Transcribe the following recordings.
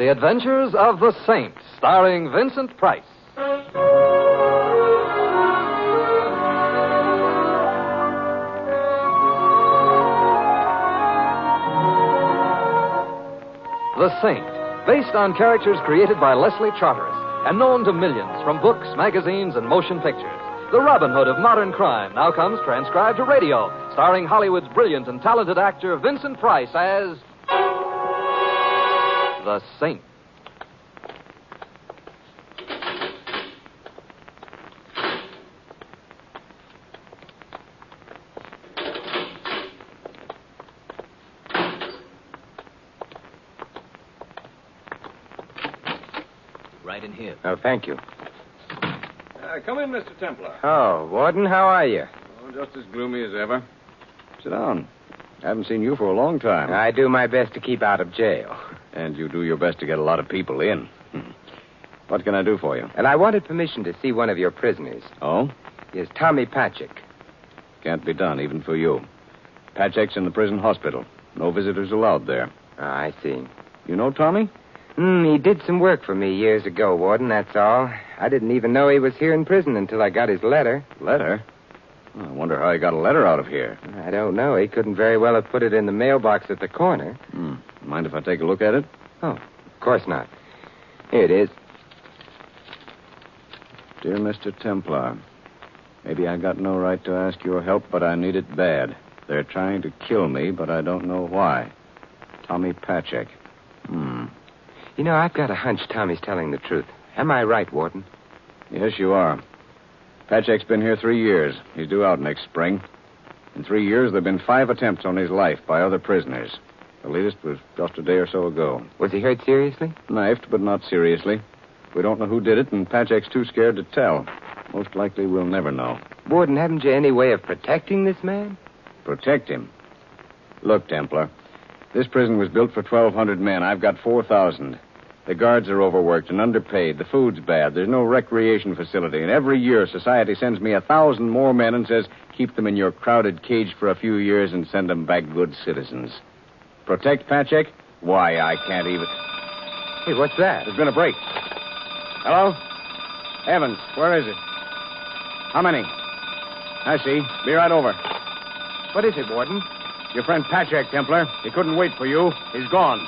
The Adventures of the Saint, starring Vincent Price. The Saint, based on characters created by Leslie Charteris and known to millions from books, magazines, and motion pictures. The Robin Hood of modern crime now comes transcribed to radio, starring Hollywood's brilliant and talented actor Vincent Price as the Saint. Right in here. Oh, thank you. Come in, Mr. Templar. Oh, Warden, how are you? Oh, just as gloomy as ever. Sit down. I haven't seen you for a long time. I do my best to keep out of jail. And you do your best to get a lot of people in. What can I do for you? And I wanted permission to see one of your prisoners. Oh? Yes, Tommy Patchik. Can't be done, even for you. Patchek's in the prison hospital. No visitors allowed there. Ah, I see. You know Tommy? He did some work for me years ago, Warden, that's all. I didn't even know he was here in prison until I got his letter. Letter? Oh, I wonder how he got a letter out of here. I don't know. He couldn't very well have put it in the mailbox at the corner. Mind if I take a look at it? Oh, of course not. Here it is. Dear Mr. Templar, maybe I got no right to ask your help, but I need it bad. They're trying to kill me, but I don't know why. Tommy Patchik. You know, I've got a hunch Tommy's telling the truth. Am I right, Warden? Yes, you are. Patchek's been here 3 years. He's due out next spring. In 3 years, there have been 5 attempts on his life by other prisoners. The latest was just a day or so ago. Was he hurt seriously? Knifed, but not seriously. We don't know who did it, and Patchek's too scared to tell. Most likely we'll never know. Warden, haven't you any way of protecting this man? Protect him? Look, Templar, this prison was built for 1,200 men. I've got 4,000. The guards are overworked and underpaid. The food's bad. There's no recreation facility. And every year, society sends me 1,000 more men and says, keep them in your crowded cage for a few years and send them back good citizens. Protect Patchik? Why, I can't even... Hey, what's that? There's been a break. Hello? Evans, where is it? How many? I see. Be right over. What is it, Warden? Your friend Patchik, Templar. He couldn't wait for you. He's gone.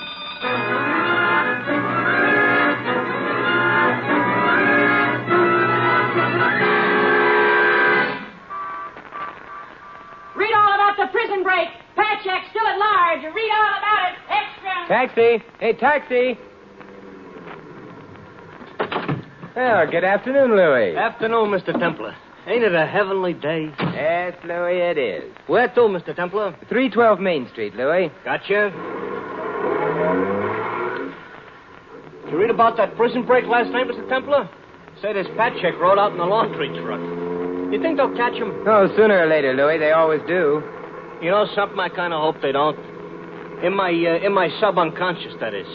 Read all about the prison break. Patchak still at large. Read all about it. Extra. Taxi! Hey, taxi! Oh, good afternoon, Louis. Afternoon, Mr. Templar. Ain't it a heavenly day? Yes, Louis, it is. Where to, Mr. Templar? 312 Main Street, Louis. Gotcha. Did you read about that prison break last night, Mr. Templar? Say this Patchik rode out in a laundry truck. You think they'll catch him? Oh, sooner or later, Louis. They always do. You know something? I kind of hope they don't. In my sub-unconscious, that is.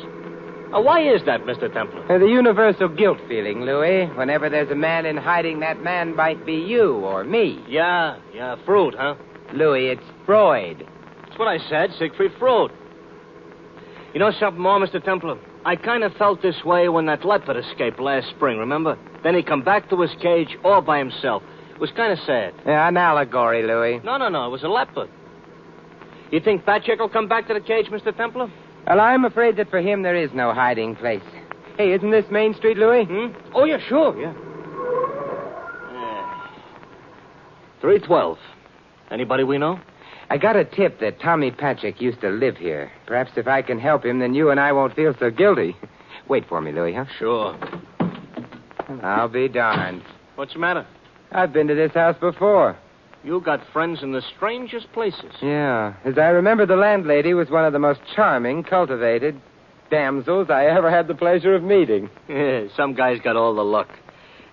Why is that, Mr. Templar? The universal guilt feeling, Louis. Whenever there's a man in hiding, that man might be you or me. Yeah, Freud, huh? Louis, it's Freud. That's what I said, Siegfried Freud. You know something more, Mr. Templar? I kind of felt this way when that leopard escaped last spring, remember? Then he come back to his cage all by himself. It was kind of sad. Yeah, an allegory, Louis. No, it was a leopard. You think Patchik will come back to the cage, Mr. Templar? Well, I'm afraid that for him there is no hiding place. Hey, isn't this Main Street, Louis? Oh, yeah, sure, yeah. 312. Anybody we know? I got a tip that Tommy Patchik used to live here. Perhaps if I can help him, then you and I won't feel so guilty. Wait for me, Louis, huh? Sure. I'll be darned. What's the matter? I've been to this house before. You got friends in the strangest places. Yeah. As I remember, the landlady was one of the most charming, cultivated damsels I ever had the pleasure of meeting. Some guys got all the luck.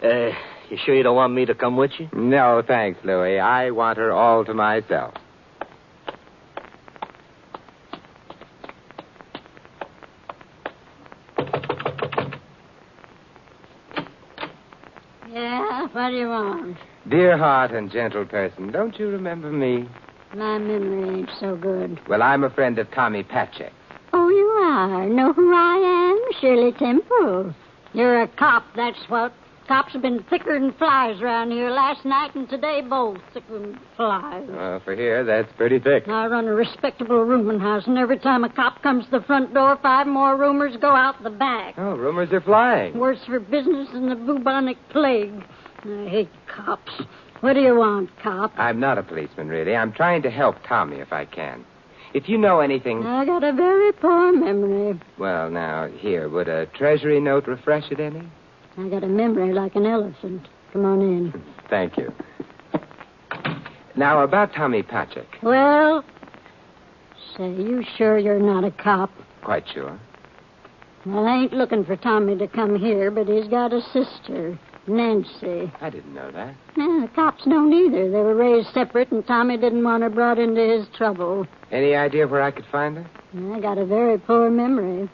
You sure you don't want me to come with you? No, thanks, Louis. I want her all to myself. Yeah, what do you want? Dear heart and gentle person, don't you remember me? My memory ain't so good. Well, I'm a friend of Tommy Patchik. Oh, you I know who I am, Shirley Temple. You're a cop, that's what. Cops have been thicker than flies around here last night and today both thicker than flies. For here, that's pretty thick. I run a respectable rooming house, and every time a cop comes to the front door, 5 more roomers go out the back. Oh, rumors are flying. Worse for business than the bubonic plague. I hate cops. What do you want, cop? I'm not a policeman, really. I'm trying to help Tommy if I can. If you know anything... I got a very poor memory. Well, now, here, would a treasury note refresh it any? I got a memory like an elephant. Come on in. Thank you. Now, about Tommy Patrick. Well, say, you sure you're not a cop? Quite sure. Well, I ain't looking for Tommy to come here, but he's got a sister, Nancy. I didn't know that. The cops don't either. They were raised separate, and Tommy didn't want her brought into his trouble. Any idea where I could find her? I got a very poor memory.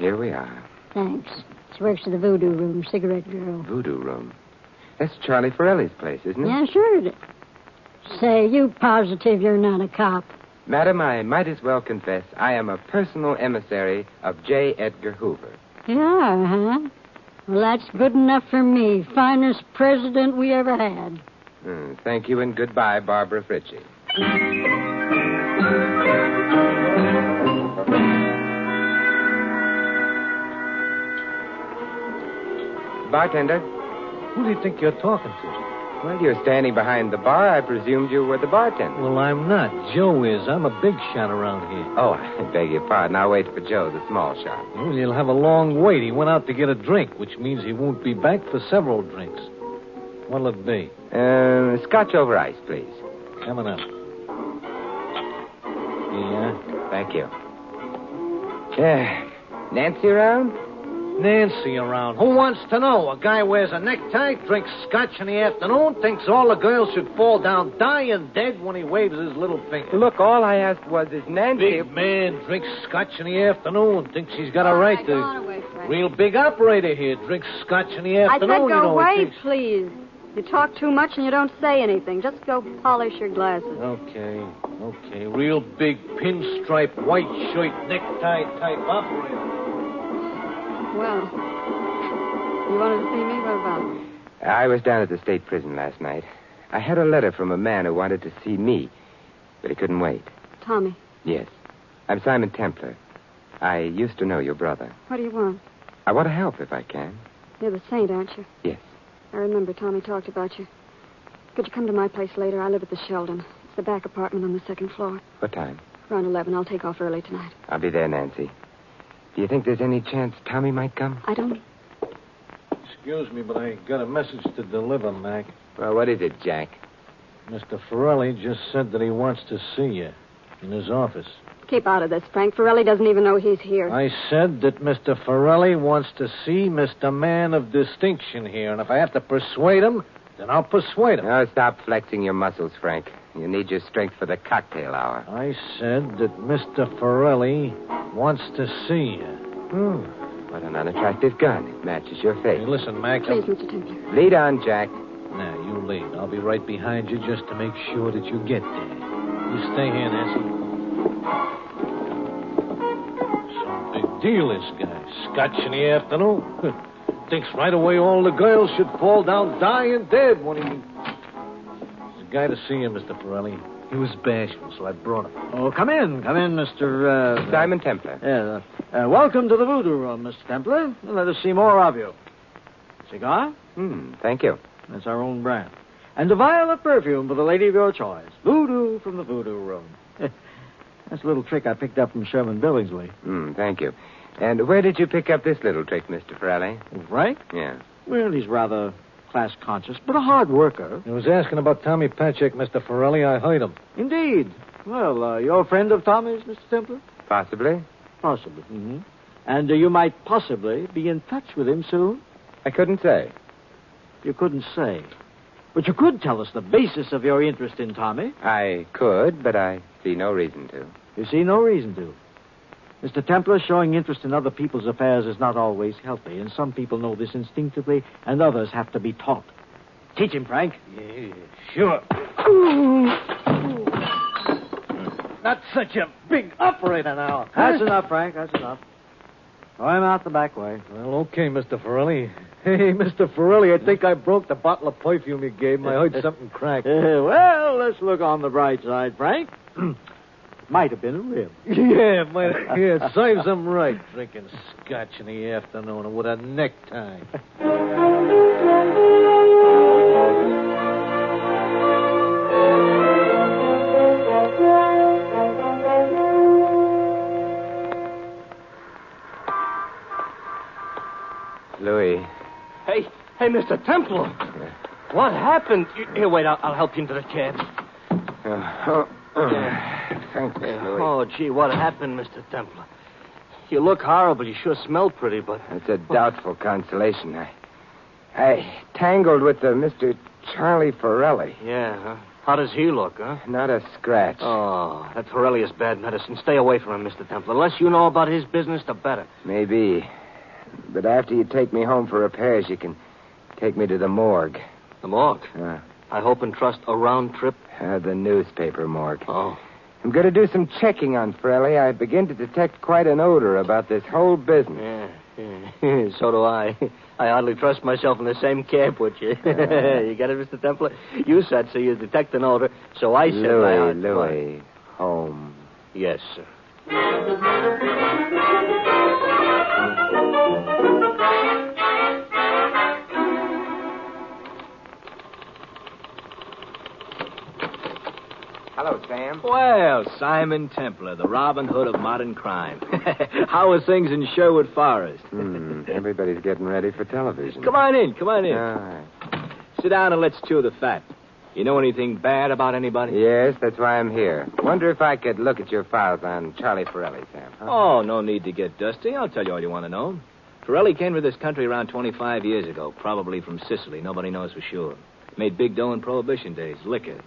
Here we are. Thanks. She works at the Voodoo Room, cigarette girl. Voodoo Room? That's Charlie Forelli's place, isn't it? Yeah, sure it is. Say, you positive you're not a cop? Madam, I might as well confess I am a personal emissary of J. Edgar Hoover. You are, huh? Well, that's good enough for me. Finest president we ever had. Thank you and goodbye, Barbara Fritchie. Bartender? Who do you think you're talking to? Well, you're standing behind the bar. I presumed you were the bartender. Well, I'm not. Joe is. I'm a big shot around here. Oh, I beg your pardon. I'll wait for Joe, the small shot. Well, he'll have a long wait. He went out to get a drink, which means he won't be back for several drinks. What'll it be? Scotch over ice, please. Coming up. Yeah? Thank you. Nancy around? Nancy around. Who wants to know? A guy wears a necktie, drinks scotch in the afternoon, thinks all the girls should fall down dying dead when he waves his little finger. Look, all I asked was, is Nancy... Big man drinks scotch in the afternoon, thinks he's got a right to... Real big operator here drinks scotch in the afternoon. I said go away, thinks... please. You talk too much and you don't say anything. Just go polish your glasses. Okay. Real big pinstripe, white shirt, necktie type operator. Well, you wanted to see me? What about? I was down at the state prison last night. I had a letter from a man who wanted to see me, but he couldn't wait. Tommy. Yes. I'm Simon Templar. I used to know your brother. What do you want? I want to help if I can. You're the saint, aren't you? Yes. I remember Tommy talked about you. Could you come to my place later? I live at the Sheldon. It's the back apartment on the second floor. What time? Around 11. I'll take off early tonight. I'll be there, Nancy. Do you think there's any chance Tommy might come? I don't. Excuse me, but I got a message to deliver, Mac. Well, what is it, Jack? Mr. Forelli just said that he wants to see you in his office. Keep out of this, Frank. Forelli doesn't even know he's here. I said that Mr. Forelli wants to see Mr. Man of Distinction here, and if I have to persuade him, then I'll persuade him. Oh, stop flexing your muscles, Frank. You need your strength for the cocktail hour. I said that Mr. Forelli wants to see you. What an unattractive gun. It matches your face. Hey, listen, Mac. Please, Mr. Templar. Lead on, Jack. Now, you lead. I'll be right behind you just to make sure that you get there. You stay here, Nancy. Some big deal, this guy. Scotch in the afternoon. Thinks right away all the girls should fall down dying dead when he... There's a guy to see you, Mr. Forelli. He was bashful, so I brought him. Oh, come in, Mr. Simon Templar. Welcome to the Voodoo Room, Mr. Templar. Let us see more of you. Cigar? Thank you. That's our own brand. And a vial of perfume for the lady of your choice. Voodoo from the Voodoo Room. That's a little trick I picked up from Sherman Billingsley. Thank you. And where did you pick up this little trick, Mr. Forelli? Frank? Yeah. Well, he's rather class-conscious, but a hard worker. He was asking about Tommy Patrick, Mr. Forelli. I heard him. Indeed. Well, you're a friend of Tommy's, Mr. Templar? Possibly. Possibly. Mm-hmm. And you might possibly be in touch with him soon? I couldn't say. You couldn't say. But you could tell us the basis of your interest in Tommy. I could, but I see no reason to. You see no reason to. Mr. Templar, showing interest in other people's affairs is not always healthy, and some people know this instinctively, and others have to be taught. Teach him, Frank. Yeah, sure. not such a big operator now. That's enough, Frank. That's enough. I'm out the back way. Well, okay, Mr. Forelli. Hey, Mr. Forelli, I think I broke the bottle of perfume you gave me. I heard something crack. Well, let's look on the bright side, Frank. Might have been a rib. Yeah, serves him right. Drinking scotch in the afternoon with a necktie. Louis. Hey, Mr. Templar. What happened? Here, wait, I'll help you into the cab. Thanks, Louis. Oh, gee, what happened, Mr. Templar? You look horrible. You sure smell pretty, but... It's a doubtful consolation. I tangled with the Mr. Charlie Forelli. Yeah, huh? How does he look, huh? Not a scratch. Oh, that Forelli is bad medicine. Stay away from him, Mr. Templar. The less you know about his business, the better. Maybe. But after you take me home for repairs, you can take me to the morgue. The morgue? I hope and trust a round trip. The newspaper morgue. Oh. I'm going to do some checking on Forelli. I begin to detect quite an odor about this whole business. Yeah. So do I. I hardly trust myself in the same cab with you. You get it, Mr. Templar? You said so you detect an odor, so I said... Louis, home. Yes, sir. Hello, Sam. Well, Simon Templar, the Robin Hood of modern crime. How are things in Sherwood Forest? Everybody's getting ready for television. Come on in. All right. Sit down and let's chew the fat. You know anything bad about anybody? Yes, that's why I'm here. Wonder if I could look at your files on Charlie Forelli, Sam. Huh? Oh, no need to get dusty. I'll tell you all you want to know. Forelli came to this country around 25 years ago, probably from Sicily. Nobody knows for sure. Made big dough in Prohibition days, liquor.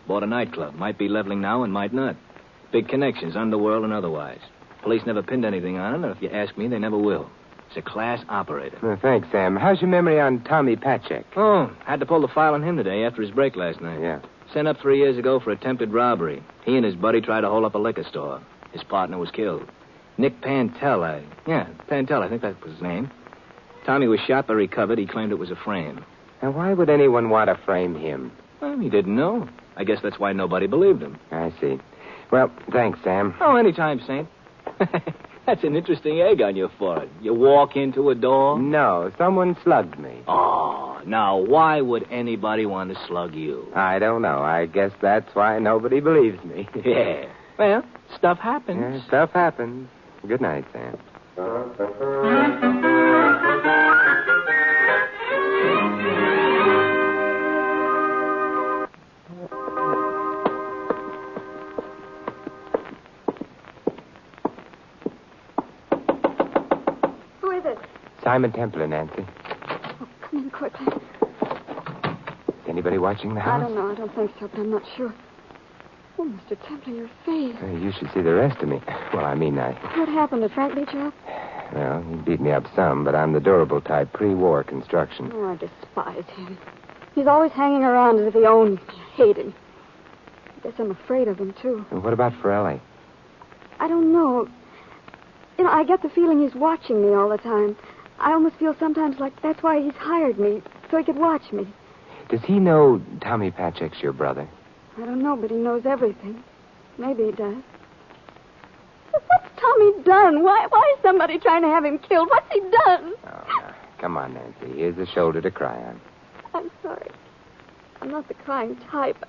Bought a nightclub. Might be leveling now and might not. Big connections, underworld and otherwise. Police never pinned anything on him, and if you ask me, they never will. It's a class operator. Well, thanks, Sam. How's your memory on Tommy Patchek? Oh, had to pull the file on him today after his break last night. Yeah. Sent up 3 years ago for attempted robbery. He and his buddy tried to hold up a liquor store. His partner was killed. Nick Pantel, Pantel, I think that was his name. Tommy was shot but recovered. He claimed it was a frame. Now, why would anyone want to frame him? Well, he didn't know. I guess that's why nobody believed him. I see. Well, thanks, Sam. Oh, anytime, Saint. That's an interesting egg on your forehead. You walk into a door? No, someone slugged me. Oh, now, why would anybody want to slug you? I don't know. I guess that's why nobody believes me. Yeah. Well, stuff happens. Yeah, stuff happens. Good night, Sam. Simon Templar, Nancy. Oh, come in quickly. Is anybody watching the house? I don't know. I don't think so, but I'm not sure. Oh, Mr. Templar, your face. You should see the rest of me. Well, I mean, What happened? Did Frank beat you up? Well, he beat me up some, but I'm the durable type, pre-war construction. Oh, I despise him. He's always hanging around as if he owned me. I hate him. I guess I'm afraid of him, too. And what about Forelli? I don't know. You know, I get the feeling he's watching me all the time. I almost feel sometimes like that's why he's hired me, so he could watch me. Does he know Tommy Patchek's your brother? I don't know, but he knows everything. Maybe he does. What's Tommy done? Why is somebody trying to have him killed? What's he done? Oh, now, come on, Nancy. Here's a shoulder to cry on. I'm sorry. I'm not the crying type.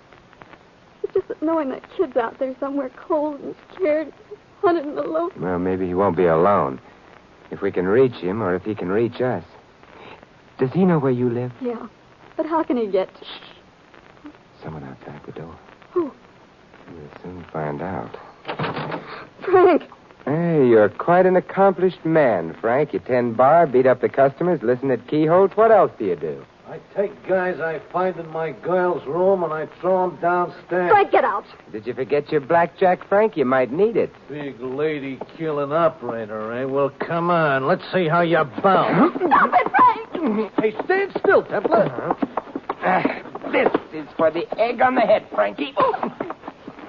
It's just that knowing that kid's out there somewhere cold and scared, hunted and alone. Well, maybe he won't be alone. If we can reach him, or if he can reach us. Does he know where you live? Yeah. But how can he get... Shh. Someone outside the door. Who? We'll soon find out. Frank! Hey, you're quite an accomplished man, Frank. You tend bar, beat up the customers, listen at keyholes. What else do you do? I take guys I find in my girl's room and I throw them downstairs. Frank, get out! Did you forget your blackjack, Frank? You might need it. Big lady killing operator, eh? Well, come on. Let's see how you bounce. Stop it, Frank! Hey, stand still, Templar. This is for the egg on the head, Frankie.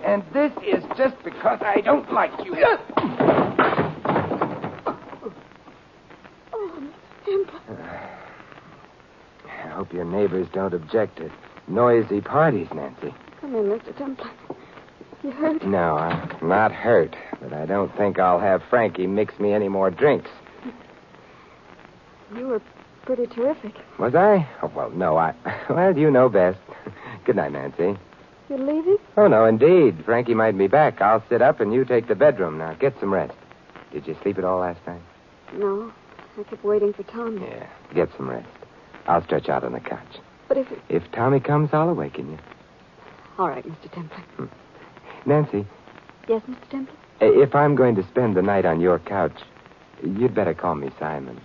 And this is just because I don't like you. Oh, Mr. Temple. I hope your neighbors don't object to noisy parties, Nancy. Come in, Mr. Temple. You hurt? No, I'm not hurt, but I don't think I'll have Frankie mix me any more drinks. You were pretty terrific. Was I? Oh, well, no, Well, you know best. Good night, Nancy. You're leaving? Oh, no, indeed. Frankie might be back. I'll sit up and you take the bedroom. Now, get some rest. Did you sleep at all last night? No. I kept waiting for Tommy. Yeah, get some rest. I'll stretch out on the couch. But If Tommy comes, I'll awaken you. All right, Mr. Temple. Nancy, Yes, Mr. Temple? if I'm going to spend the night on your couch, you'd better call me Simon.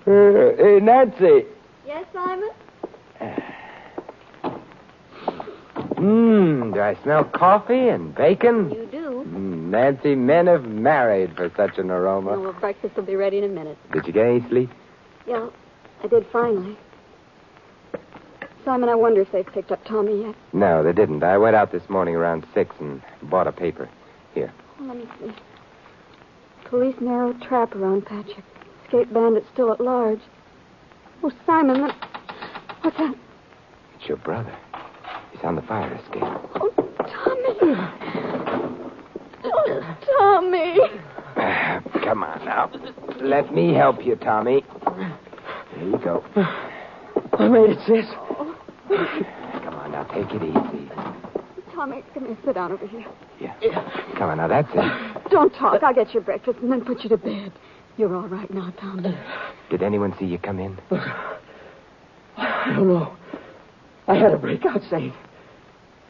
Hey, Nancy. Yes, Simon? Do I smell coffee and bacon? You do. Nancy, men have married for such an aroma. Oh, well, breakfast will be ready in a minute. Did you get any sleep? Yeah, I did finally. Simon, I wonder if they've picked up Tommy yet. No, they didn't. I went out this morning around 6 and bought a paper. Here. Well, let me see. Police narrow trap around Patrick. Escape bandit still at large. Oh, Simon, what's that? It's your brother. He's on the fire escape. Oh, Tommy. Oh, Tommy. Come on now. Let me help you, Tommy. There you go. I made it, sis. Come on now, take it easy. Tommy, come here, sit down over here. Yeah. Come on now, that's it. Don't talk. I'll get your breakfast and then put you to bed. You're all right now, Tommy. Did anyone see you come in? I don't know. I had a breakout saying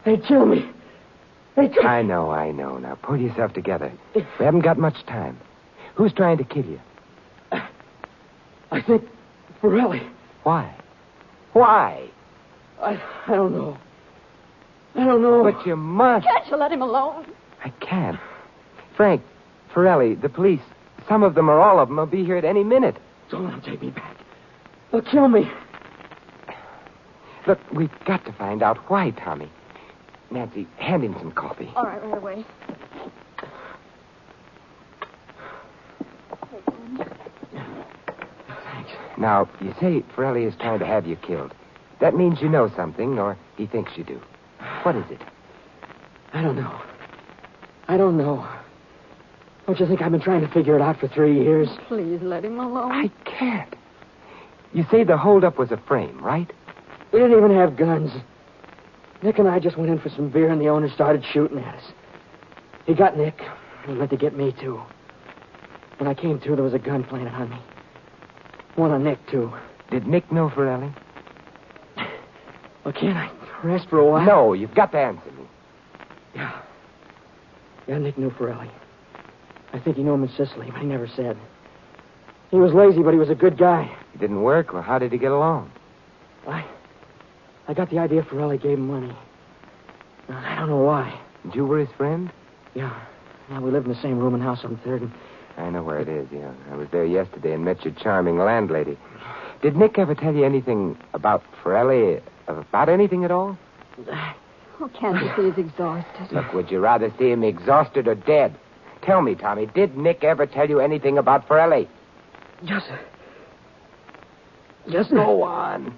they'd kill me. I know. Now, pull yourself together. We haven't got much time. Who's trying to kill you? I think Borelli. Why? Why? I don't know. I don't know. But you must. Can't you let him alone? I can't. Frank, Forelli, the police, some of them or all of them will be here at any minute. Don't let them take me back. They'll kill me. Look, we've got to find out why, Tommy. Nancy, hand him some coffee. All right, right away. Thanks. Now, you say Forelli is trying to have you killed. That means you know something, or he thinks you do. What is it? I don't know. Don't you think I've been trying to figure it out for 3 years? Please let him alone. I can't. You say the holdup was a frame, right? We didn't even have guns. Nick and I just went in for some beer, and the owner started shooting at us. He got Nick, and he went to get me, too. When I came to, there was a gun planted on me. One on Nick, too. Did Nick know Forelli? Well, can't I rest for a while? No, you've got to answer me. Yeah, Nick knew Forelli. I think he knew him in Sicily, but he never said. He was lazy, but he was a good guy. It didn't work? Well, how did he get along? I got the idea Forelli gave him money. I don't know why. And you were his friend? Yeah. Now, we live in the same room and house on 3rd and... I know where it is, yeah. I was there yesterday and met your charming landlady. Did Nick ever tell you anything about Forelli? About anything at all? Oh, can't you see he's exhausted? Look, would you rather see him exhausted or dead? Tell me, Tommy, did Nick ever tell you anything about Forelli? Just go on.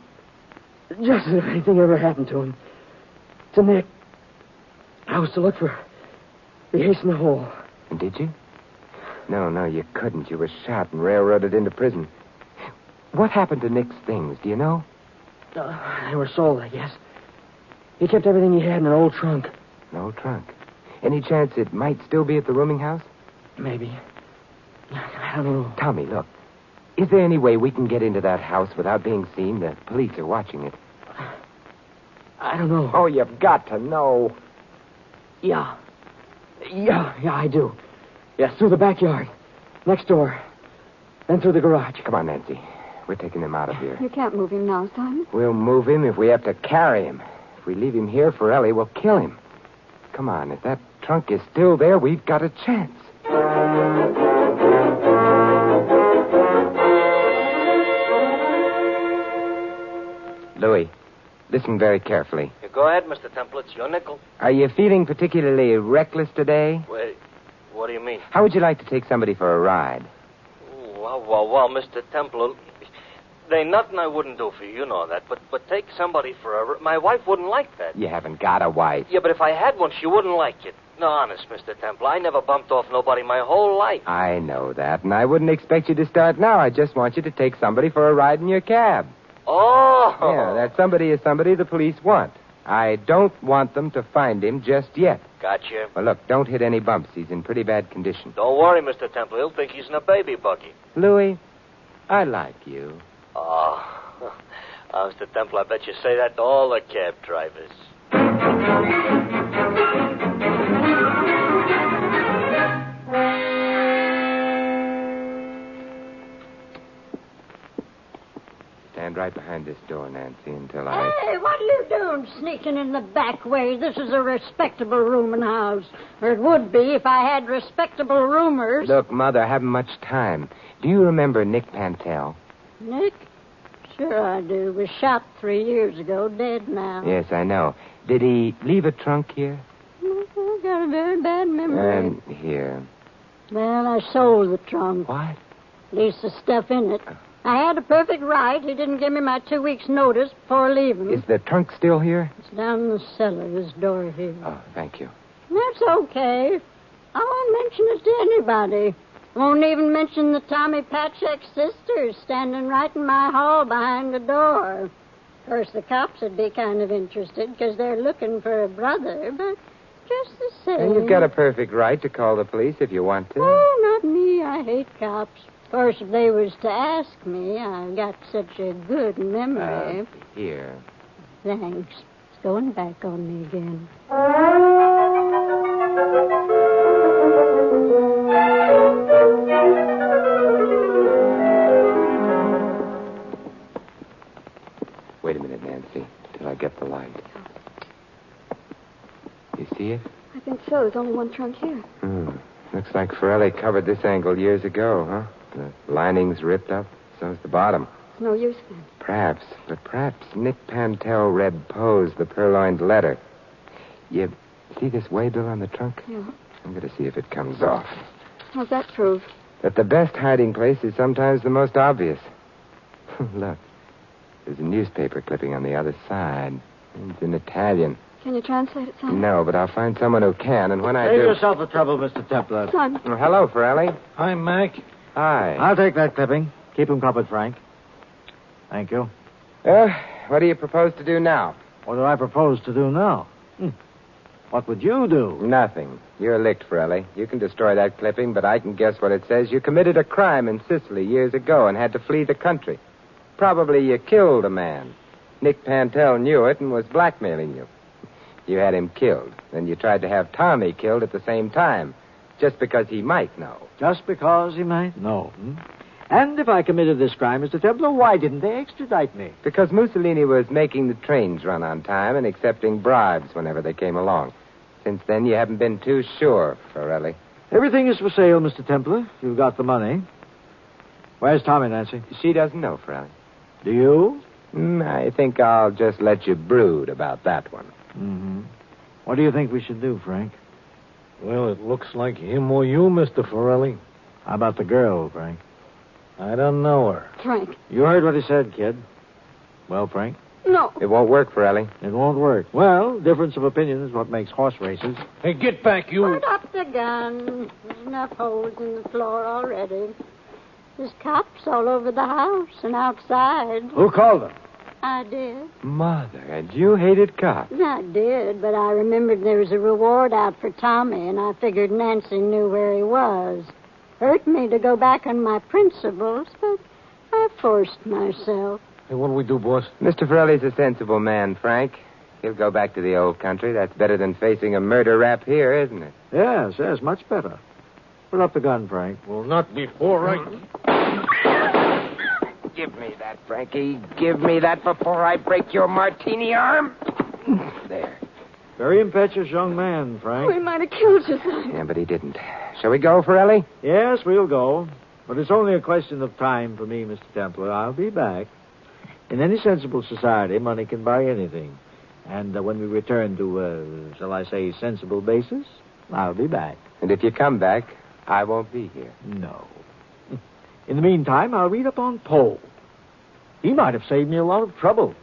Just if anything ever happened to him. To Nick. I was to look for the ace in the hole. And did you? No, you couldn't. You were shot and railroaded into prison. What happened to Nick's things, do you know? They were sold, I guess. He kept everything he had in an old trunk. An old trunk? Any chance it might still be at the rooming house? Maybe. I don't know. Tommy, look. Is there any way we can get into that house without being seen? The police are watching it. I don't know. Oh, you've got to know. Yeah, I do. Yeah, through the backyard. Next door. Then through the garage. Come on, Nancy. We're taking him out of here. You can't move him now, Simon. We'll move him if we have to carry him. If we leave him here, Forelli will kill him. Come on, if that trunk is still there, we've got a chance. Listen very carefully. You go ahead, Mr. Temple. It's your nickel. Are you feeling particularly reckless today? Wait, what do you mean? How would you like to take somebody for a ride? Well, Mr. Temple, there ain't nothing I wouldn't do for you. You know that. But take somebody for a... My wife wouldn't like that. You haven't got a wife. Yeah, but if I had one, she wouldn't like it. No, honest, Mr. Temple, I never bumped off nobody my whole life. I know that, and I wouldn't expect you to start now. I just want you to take somebody for a ride in your cab. Oh! Yeah, that somebody is somebody the police want. I don't want them to find him just yet. Gotcha. Well, look, don't hit any bumps. He's in pretty bad condition. Don't worry, Mr. Temple. He'll think he's in a baby buggy. Louis, I like you. Oh, Mr. Temple, I bet you say that to all the cab drivers. Stand right behind this door, Nancy, until Hey, what are you doing sneaking in the back way? This is a respectable rooming house. Or it would be if I had respectable roomers. Look, Mother, I haven't much time. Do you remember Nick Pantel? Nick? Sure I do. Was shot 3 years ago, dead now. Yes, I know. Did he leave a trunk here? I got a very bad memory. Here. Well, I sold the trunk. What? At least the stuff in it. I had a perfect right. He didn't give me my 2 weeks' notice before leaving. Is the trunk still here? It's down in the cellar, this door here. Oh, thank you. That's okay. I won't mention it to anybody. I won't even mention the Tommy Patchak sisters standing right in my hall behind the door. Of course, the cops would be kind of interested because they're looking for a brother, but just the same. And you've got a perfect right to call the police if you want to. Oh, not me. I hate cops. Of course, if they was to ask me, I've got such a good memory. Here. Thanks. It's going back on me again. Wait a minute, Nancy, till I get the light. You see it? I think so. There's only one trunk here. Looks like Forelli covered this angle years ago, huh? The lining's ripped up. So's the bottom. It's no use then. Perhaps Nick Pantel read Poe's The Purloined Letter. You see this waybill on the trunk? Yeah. I'm going to see if it comes off. What's that prove? That the best hiding place is sometimes the most obvious. Look, there's a newspaper clipping on the other side. It's in Italian. Can you translate it, son? No, but I'll find someone who can, and when I Save do... yourself the trouble, Mr. Templar. Son. Oh, hello, Forelli. Hi, Mac. Hi. I'll take that clipping. Keep him covered, Frank. Thank you. What do you propose to do now? What do I propose to do now? What would you do? Nothing. You're licked, Forelli. You can destroy that clipping, but I can guess what it says. You committed a crime in Sicily years ago and had to flee the country. Probably you killed a man. Nick Pantel knew it and was blackmailing you. You had him killed. Then you tried to have Tommy killed at the same time, just because he might know. Just because he might know. And if I committed this crime, Mr. Templar, why didn't they extradite me? Because Mussolini was making the trains run on time and accepting bribes whenever they came along. Since then, you haven't been too sure, Forelli. Everything is for sale, Mr. Templar. You've got the money. Where's Tommy, Nancy? She doesn't know, Forelli. Do you? I think I'll just let you brood about that one. What do you think we should do, Frank? Well, it looks like him or you, Mr. Forelli. How about the girl, Frank? I don't know her. Frank. You heard what he said, kid. Well, Frank? No. It won't work, Forelli. It won't work. Well, difference of opinion is what makes horse races. Hey, get back, you. Put up the gun. There's enough holes in the floor already. There's cops all over the house and outside. Who called them? I did. Mother, and you hated cops. I did, but I remembered there was a reward out for Tommy, and I figured Nancy knew where he was. Hurt me to go back on my principles, but I forced myself. Hey, what'll we do, boss? Mr. Forelli's a sensible man, Frank. He'll go back to the old country. That's better than facing a murder rap here, isn't it? Yes, much better. Put up the gun, Frank. Well, not before I... Give me that, Frankie. Give me that before I break your martini arm. There. Very impetuous young man, Frank. We might have killed you, son. Yeah, but he didn't. Shall we go, Forelli? Yes, we'll go. But it's only a question of time for me, Mr. Templar. I'll be back. In any sensible society, money can buy anything. And when we return to, shall I say, sensible basis, I'll be back. And if you come back, I won't be here. No. In the meantime, I'll read up on Poe. He might have saved me a lot of trouble.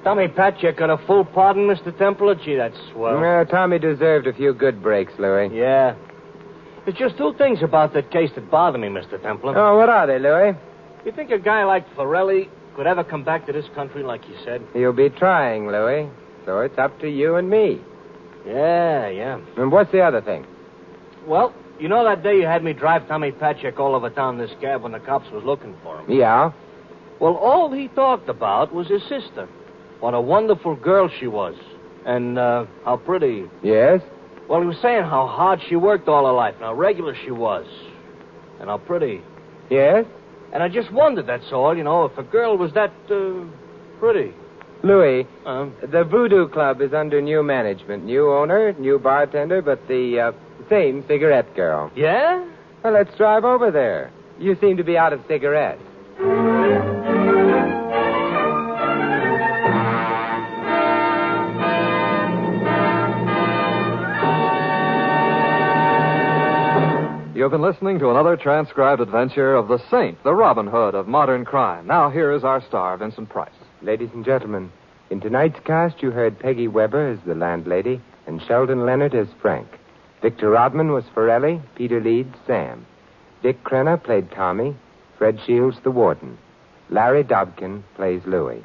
Tommy Patchett got a full pardon, Mr. Templar? Gee, that's swell. Well, Tommy deserved a few good breaks, Louis. Yeah. There's just two things about that case that bother me, Mr. Templar. Oh, what are they, Louis? You think a guy like Forelli could ever come back to this country like you said? He'll be trying, Louis. So it's up to you and me. Yeah. And what's the other thing? Well, you know that day you had me drive Tommy Patchett all over town in this cab when the cops was looking for him? Yeah? Well, all he talked about was his sister. What a wonderful girl she was. And how pretty. Yes? Well, he was saying how hard she worked all her life and how regular she was. And how pretty. Yes? And I just wondered, that's all, if a girl was that pretty. Louis, the Voodoo Club is under new management. New owner, new bartender, but the same cigarette girl. Yeah? Well, let's drive over there. You seem to be out of cigarettes. You've been listening to another transcribed adventure of the Saint, the Robin Hood of modern crime. Now here is our star, Vincent Price. Ladies and gentlemen, in tonight's cast you heard Peggy Weber as the landlady and Sheldon Leonard as Frank. Victor Rodman was Forelli, Peter Leeds, Sam. Dick Crenna played Tommy, Fred Shields the warden. Larry Dobkin plays Louis.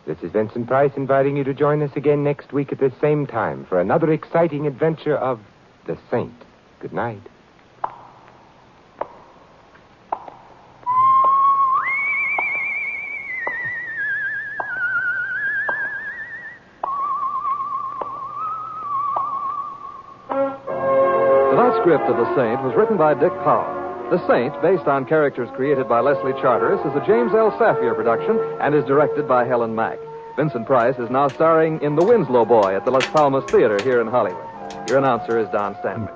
This is Vincent Price inviting you to join us again next week at this same time for another exciting adventure of the Saint. Good night. Tonight's script of The Saint was written by Dick Powell. The Saint, based on characters created by Leslie Charteris, is a James L. Safier production and is directed by Helen Mack. Vincent Price is now starring in The Winslow Boy at the Las Palmas Theater here in Hollywood. Your announcer is Don Stanley.